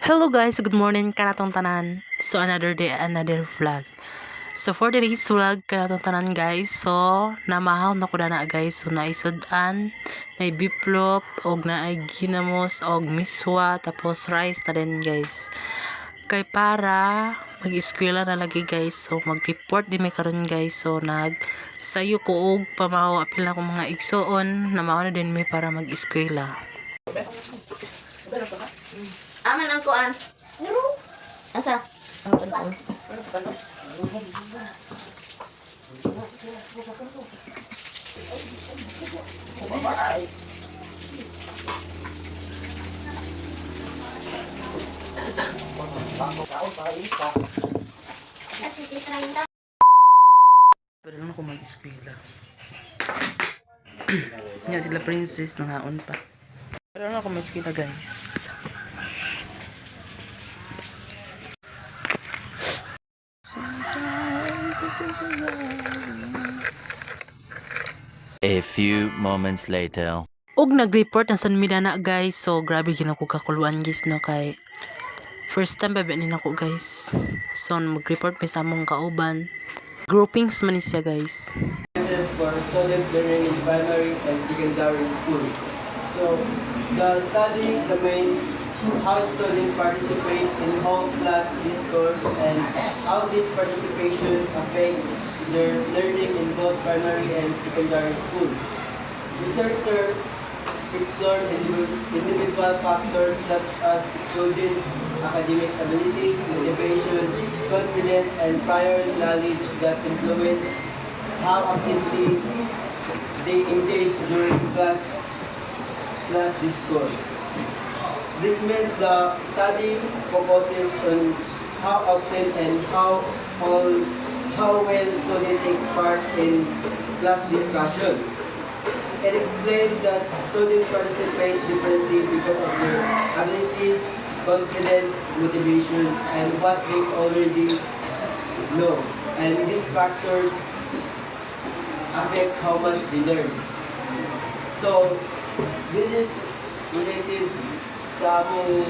Hello guys, good morning kanatong tanan. So another day, another vlog. So for today's vlog kanatong tanan guys, so namahaw na ko na guys. So naisudan, na biplop, og naay ginamos, og miswa, tapos rice na din guys. Kay para mag-eskwela na lagi guys. So mag-report din may karon guys. So sayo ko og pamahaw apil na ko mga igsoon, namahaw na din may para mag-eskwela. Aman ang kuan. Asa? Pero lang ako mag-eskwela. Nga sila princess nangaon pa. Pero lang ako mag-eskwela guys. A few moments later. Og nag-report ang San Midana guys. So grabe gina ko kakuluan guys no kay first time ba ni nako guys. So mag-report mi sa among kauban. Groupings man ni siya guys. For student learning in primary and secondary school. So, the study examines how students participate in whole class discourse and how this participation affects their learning in both primary and secondary schools. Researchers explore individual factors such as student academic abilities, motivation, confidence, and prior knowledge that influence how actively they engage during class discourse. This means the study focuses on how often and how well students take part in class discussions. It explains that students participate differently because of their abilities, confidence, motivation, and what they already know. And these factors affect how much they learn. So, this is related sa among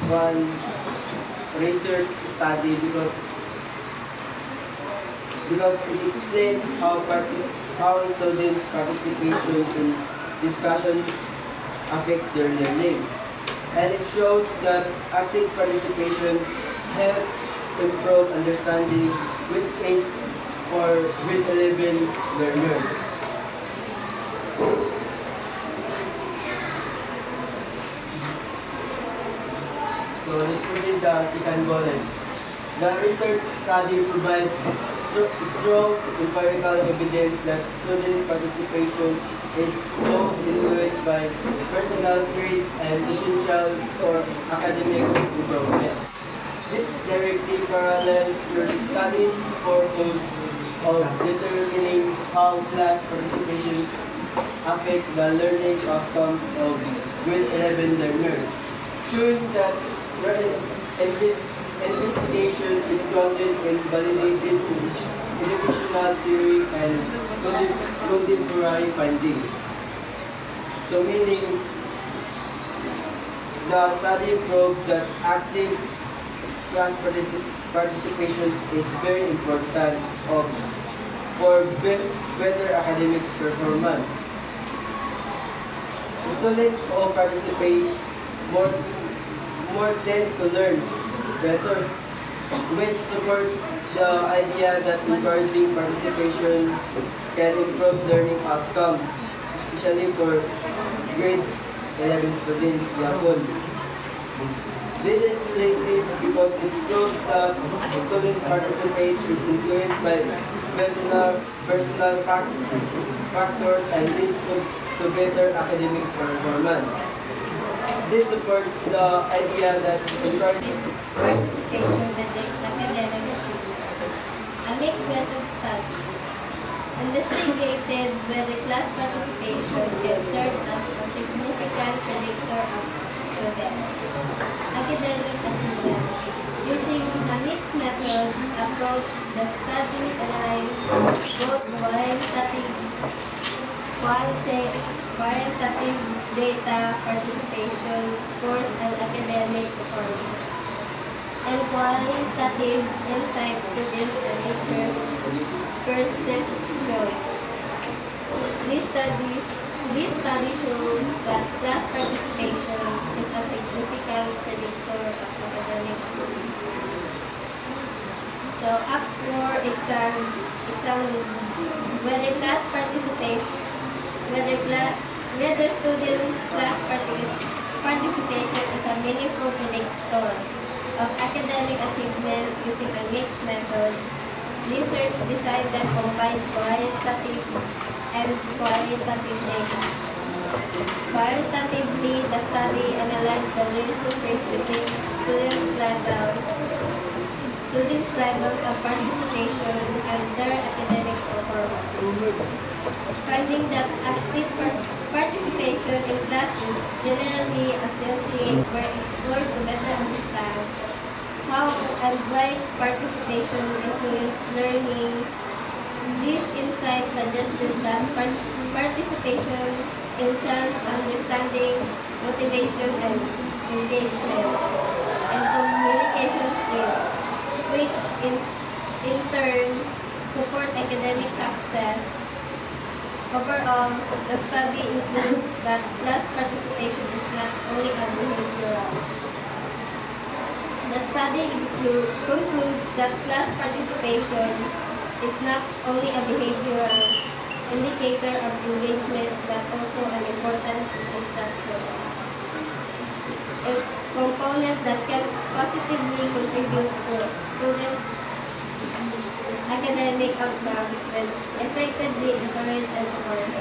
one research study because it explains how students' participation in discussion affect their learning. And it shows that active participation helps improve understanding, which is for grade 11 learners. So let's proceed the second bullet. The research study provides strong empirical evidence that student participation is so influenced by personal traits and essential for academic improvement. This directly parallels your studies purpose of determining how class participation affect the learning outcomes of grade 11 learners, showing that investigation is grounded in validated educational theory and contemporary findings. So meaning, the study proves that active class participation is very important for better academic performance. Students who participate more tend to learn better, which support the idea that encouraging participation can improve learning outcomes, especially for grade 11 students. This is related because it proves that student participate is influenced by personal factors and leads to better academic performance. This supports the idea that encourages Participation predicts academic achievement. A mixed method study investigated whether class participation can serve as a significant predictor of students' academic achievements. Using a mixed method approach, the study analyzed both qualitative data, participation scores, and academic performance, and qualitative insights students and teachers perceptions. This study shows that class participation is a significant predictor of academic achievement. So, up for exam whether class participation, whether students' class participation is a meaningful predictor of academic achievement using a mixed method. Research designed that combined qualitative and qualitative data. Qualitatively, the study analyzed the relationship between students' levels of participation and their academic performance. Finding that active participation in classes generally associated were explored to better understand how and why participation influenced learning. These insights suggested that participation enhanced understanding, motivation, and engagement, and communication skills, which in turn support academic success. Overall, the study includes that class participation is not only a behavioral. The study concludes that class participation is not only a behavioral indicator of engagement but also an important instructional a component that can positively contribute to students' academic outcomes when effectively encouraged and supported.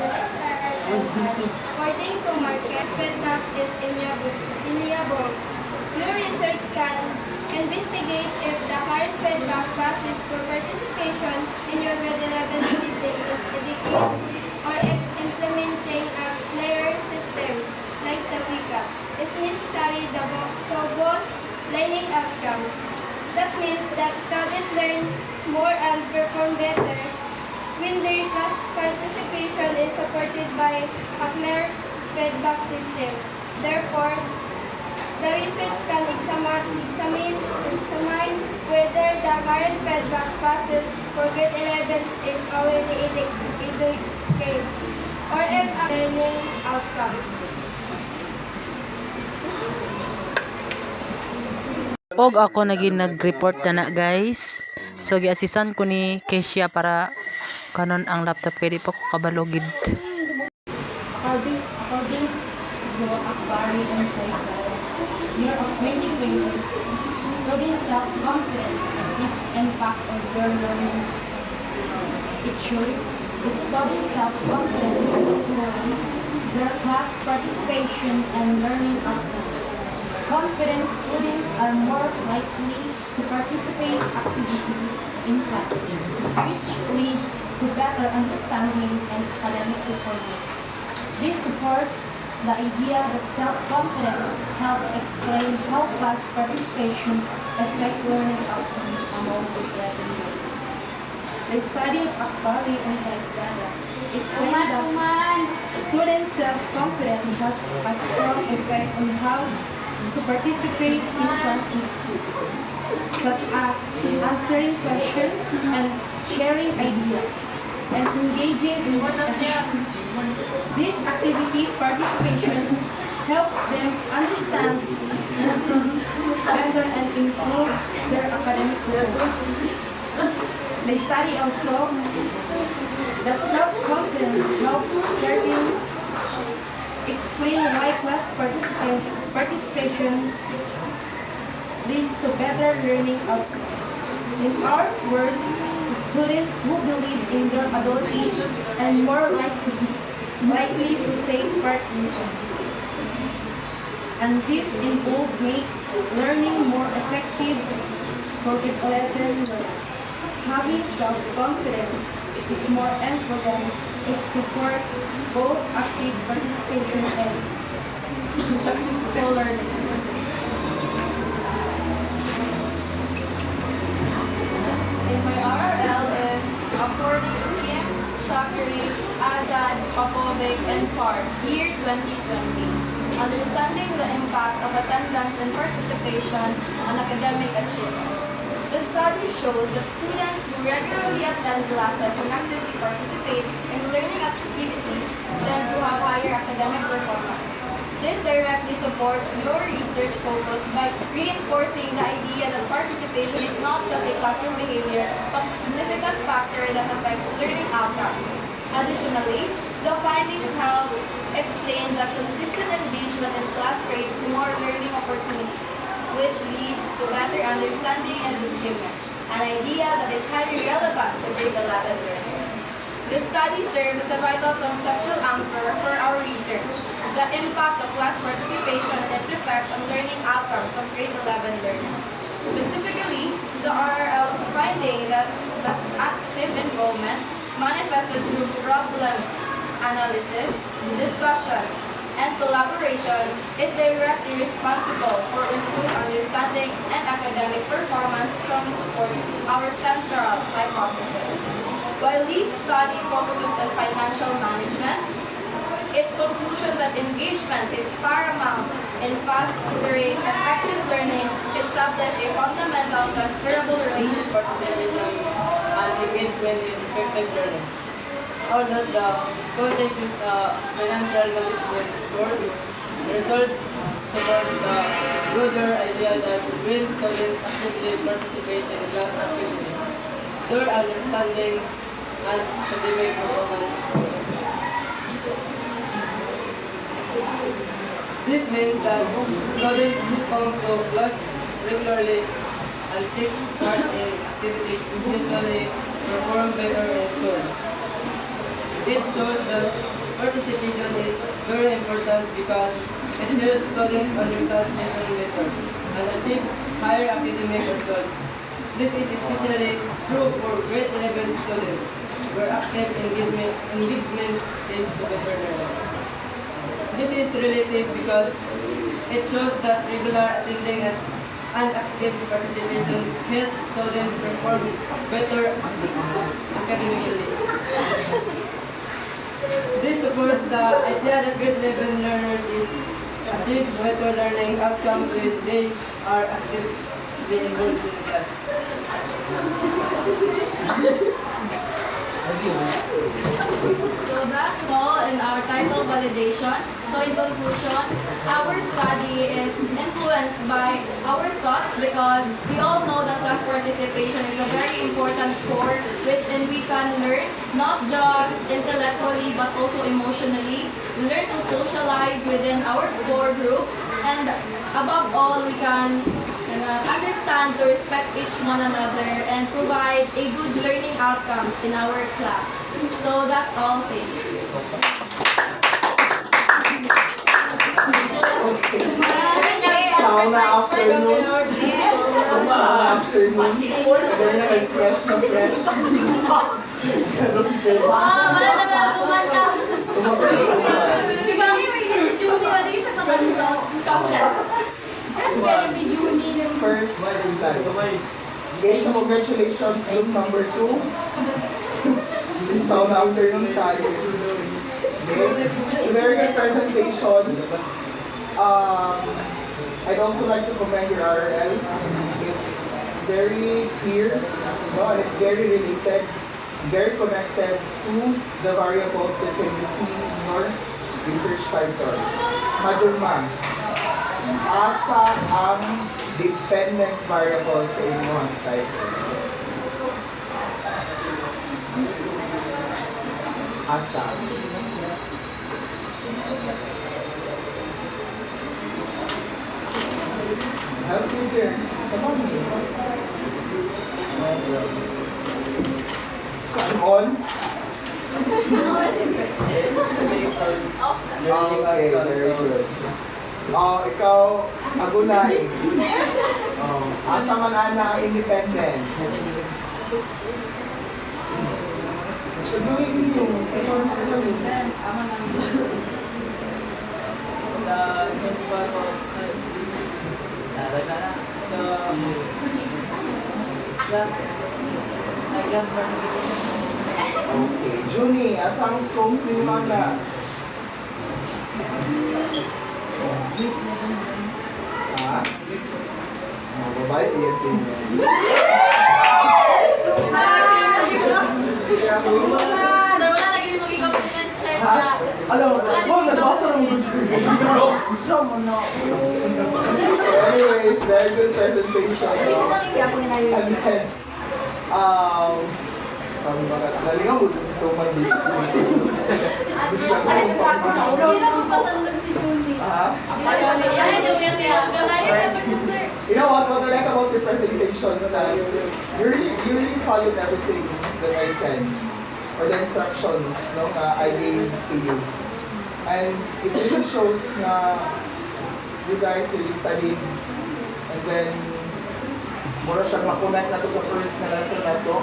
The next are according to market feedback is reliable. Your research can investigate if the current feedback process for participation in your grade 11 system is adequate or if implementing a player system like the PICA is necessary to boost learning outcomes. That means that students learn more and perform better when their class participation is supported by a clear feedback system. Therefore, the research can examine whether the current feedback process for grade 11 is already adequate or if a learning outcomes. Og ako naging nag-report na guys. So gi-assistan ko ni Kesia para kanon ang laptop kay di pa ko kabalogid. According to Akbari and Saito, year of 2020, student self-confidence and its impact on their learning. It shows the student self-confidence influence their class participation and learning outcomes. Confident students are more likely to participate actively in class, which leads to better understanding and academic performance. This supports the idea that self-confidence helps explain how class participation affects learning outcomes among the graduates. The study of Akbari and Saidana explained that student self-confidence has a strong effect on how to participate in class activities, such as answering questions and sharing ideas, and engaging in discussions. This activity participation helps them understand lessons better and improves their academic performance. The study also that self-confidence helps certain explain why class participation leads to better learning outcomes. In our words, students who believe in their abilities and more likely to take part in it. And this involved makes learning more effective for the 11 learners. Having self-confidence is more important. It supports both active participation and successful learning. And my RRL is according to Kim Shakri, Azad, Popovic, and Park, year 2020. Understanding the impact of attendance and participation on academic achievement. The study shows that students who regularly attend classes and actively participate in learning activities tend to have higher academic performance. This directly supports your research focus by reinforcing the idea that participation is not just a classroom behavior, but a significant factor that affects learning outcomes. Additionally, the findings have explained that consistent engagement in class creates more learning opportunities, which leads to better understanding and achievement, an idea that is highly relevant to grade 11 learners. This study serves as a vital conceptual anchor for our research, the impact of class participation and its effect on learning outcomes of grade 11 learners. Specifically, the RRL is finding that active enrollment manifested through problem analysis, discussions, and collaboration is directly responsible for improved understanding and academic performance strongly supports our central hypothesis. While this study focuses on financial management, its conclusion that engagement is paramount in fostering effective learning established a fundamental transferable relationship. Participation and engagement in effective learning. Or that the context is a financial management course, the results support the broader idea that when students actively participate in class activities, their understanding and academic performance. This means that students who come to class regularly and take part in activities usually perform better in school. It shows that participation is very important because it helps students understand lesson better and achieve higher academic results. This is especially true for grade 11 students, where active engagement leads to better learning. This is relative because it shows that regular attending and active participation helps students perform better academically. This supports the idea that grade 11 learners achieve better learning outcomes when they are actively involved in class. So that's all in our title validation. So in conclusion, our study is influenced by our thoughts because we all know that class participation is a very important core which we can learn not just intellectually but also emotionally. We learn to socialize within our core group, and above all we can understand to respect each one another and provide a good learning outcomes in our class. So that's all. Thank you. Sauna afternoon. Sauna afternoon. Very na kay fresh na fresh. Wala na sumanta. Di ba may Junie, wala siya kakanta. Complex. Yes, pwede si Junie ng First slide. Okay, so congratulations, group number 2. Sauna afternoon tayo. Okay. So very good presentations. I'd also like to commend your RL. It's very clear, and it's very related, very connected to the variables that can be seen in your research title. Madurma, asa ang dependent variables sa inyong title? Asa. Help you here. Come on. Come on. Okay, very good. Ikaw, Agunay. Asa man ana ang independent? Sabihin niyo. Class participation. Okay. Juni, asang strong ni mana? Ha? Oh, babae, iyan din. Ha? Ano? Oh, nabasa lang mo Anyways, very good presentation. And then, nalingaw mo sa Soman dito. Ha? You know what I like about your presentations that you really followed everything that I said or the instructions no, I gave to you. And it really shows na you guys really studied and then mura siyang makunat na to sa first na lesson na to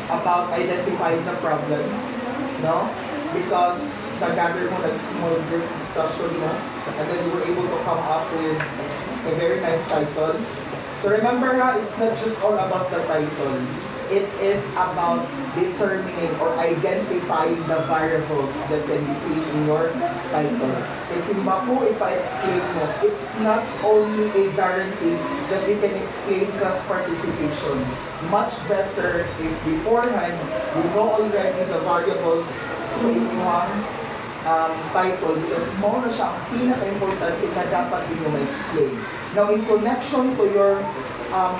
about identifying the problem, no? Because nag-gather mo, nag-small group discussion mo, and then you were able to come up with a very nice title. So remember ha, it's not just all about the title. It is about determining or identifying the variables that can be seen in your title. Kasi mapu ipa-explain mo, it's not only a guarantee that you can explain class participation. Much better if beforehand, you know already the variables sa inyong title because mo na siya ang pinaka-importante na dapat ninyo ma-explain. Now, in connection to your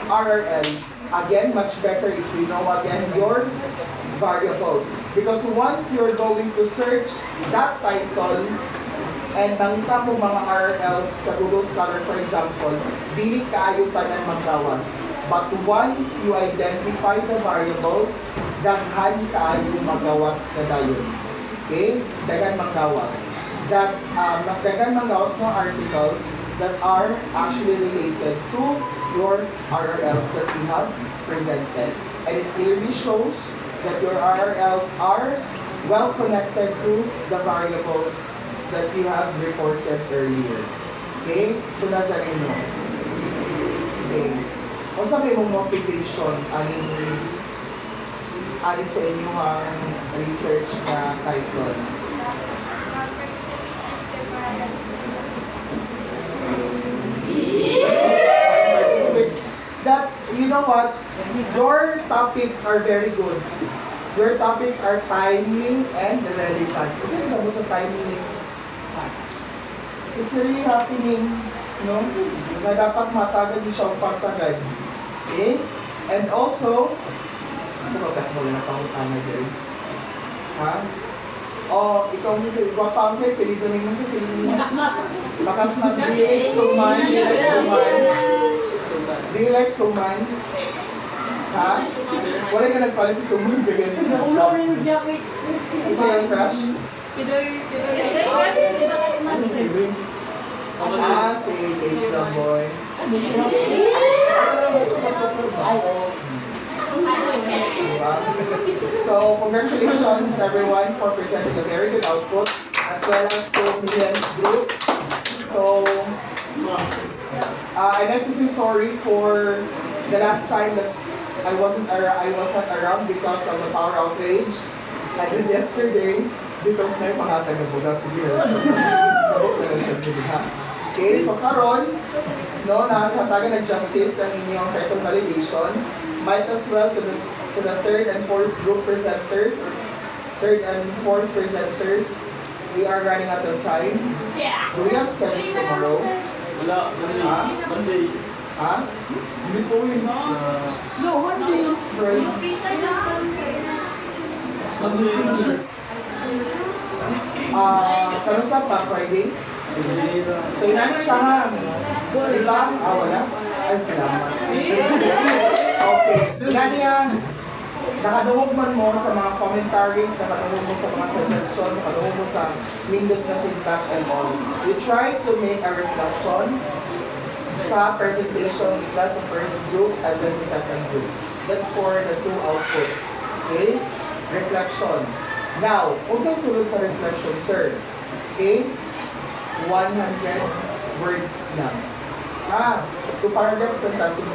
RRL, again, much better if you know again your variables. Because once you're going to search that title and nangita mo mga RRLs sa Google Scholar, for example, dili kaayo tanan maggawas. But once you identify the variables, daghan kaayo magawas na dayon. Okay? Daghan magawas. That daghan magawas ng articles that are actually related to your RRLs that you have presented. And it clearly shows that your RRLs are well connected to the variables that you have reported earlier. Okay? So, nasa inyo. Okay. Kung sabi mong motivation, ani sa inyong research na title? That's, you know what, your topics are very good. Your topics are timely and relevant. Kasi sabot sa timely. It's really happening, no? Na dapat matagad yung siyang pagtagad. Okay? And also, sa mga mo na pangutan na din. Ha? Oh, ikaw mo sa iba pa ang sa'yo, pilito ninyo sa pilito. Makasmas, do you like suman? Do you like suman? Do you like suman? Ha? Wala ka nagpalit sa suman, ganyan. Isa yung crush? Ah, si Ace lang boy. So, congratulations everyone for presenting a very good output as well as to Millions Group. So, I'd like to say sorry for the last time that I was not around because of the power outrage. And then yesterday, because may pangatag na bugas sige na. Sabot na lang sa okay, so karon, no, nakakatagan ng justice ang inyong title validation. Might as well to the third and fourth group presenters or third and fourth presenters. We are running out of time. Yeah. Do we have schedule tomorrow? Wala, Monday. Ha? Hindi po yun. No, Monday. Right? Kanusa pa, Friday? So, inano siya ha? Diba? Wala? Ay, salamat. Okay. Inaniya, nakadungog man mo sa mga commentaries, nakadungog mo sa mga suggestions, nakadungog mo sa nindot na feedback and all. We try to make a reflection sa presentation nila sa first group and then sa second group. That's for the two outputs. Okay? Reflection. Now, kung saan sulod sa reflection, sir? Okay? 100 words lang. Two paragraphs na tas 50.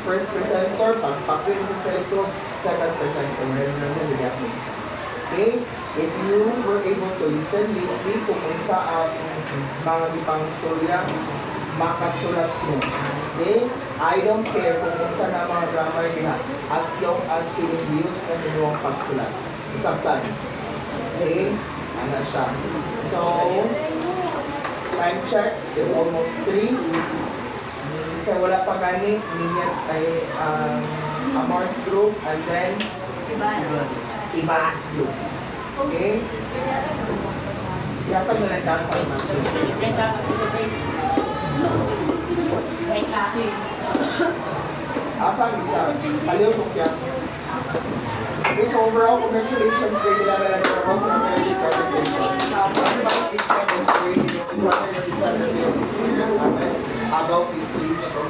First presenter, pag-pakwin sa second presenter. Meron na nilagyan mo. Okay? If you were able to listen lately kung unsa ang mga ipang istorya, makasulat mo. Okay? I don't care kung unsa na mga grammar niya as long as in-use na ninyong pagsulat. Sabtan. Okay? Ano siya. So, time check is almost 3. Kasi wala pa gani, Ninyas ay Amor's group and then Iba's group. Okay? Yata na lang dapat May klase. Asang isa? Paliw ko kya. Okay, so overall, congratulations grade 11 and your home from every presentation. Everybody please stand and straight. You know, whether you decide to take this video, agaw, please leave. So,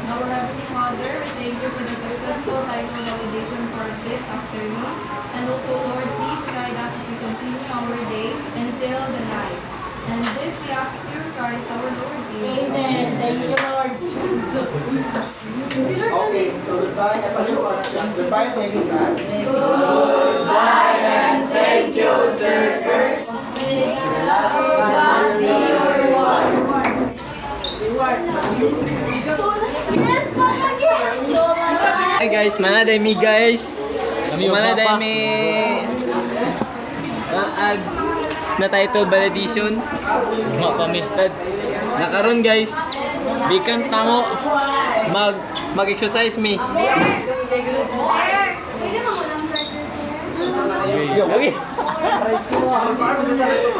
Our Heavenly Father, we thank you for the successful cycle validation for this afternoon. And also, Lord, please guide us as we continue our day until the night. And this we ask through Christ our Lord. Amen. Thank you, Lord. okay, so goodbye. Goodbye, thank you, class. Goodbye and thank you, Sir Kurt. May the love of God be your reward. Hi guys, manaday mi guys. Manaday mi ag na title validation. Mga kami. Nakaroon guys. Bikan tamo mag-exercise mi. Okay.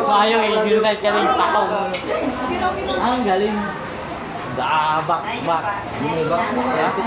Mayo exercise ka rin takaw. Ang galing. Bak. Classic.